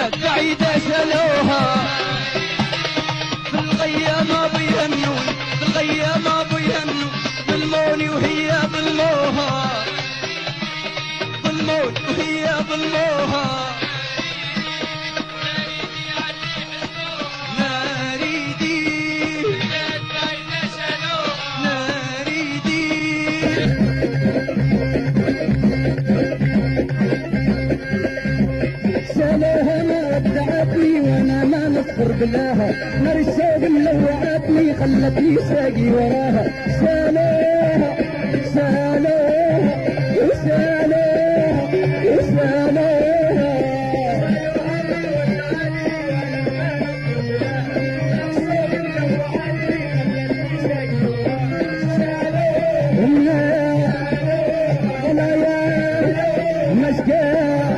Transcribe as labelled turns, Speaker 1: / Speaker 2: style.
Speaker 1: بلاد بعيدة شالوها في الغيامة بيهنون في الغيامة بيهنون ظلموني وهي ظلموها ظلموني وهي ظلموها
Speaker 2: شالوها ما ودعتني وانا ما نصبر بلاها نار الشوق ملوعتني خلتني ساقي وراها شالوها شالوها وشالوها وشالوها ولا يا مشكلة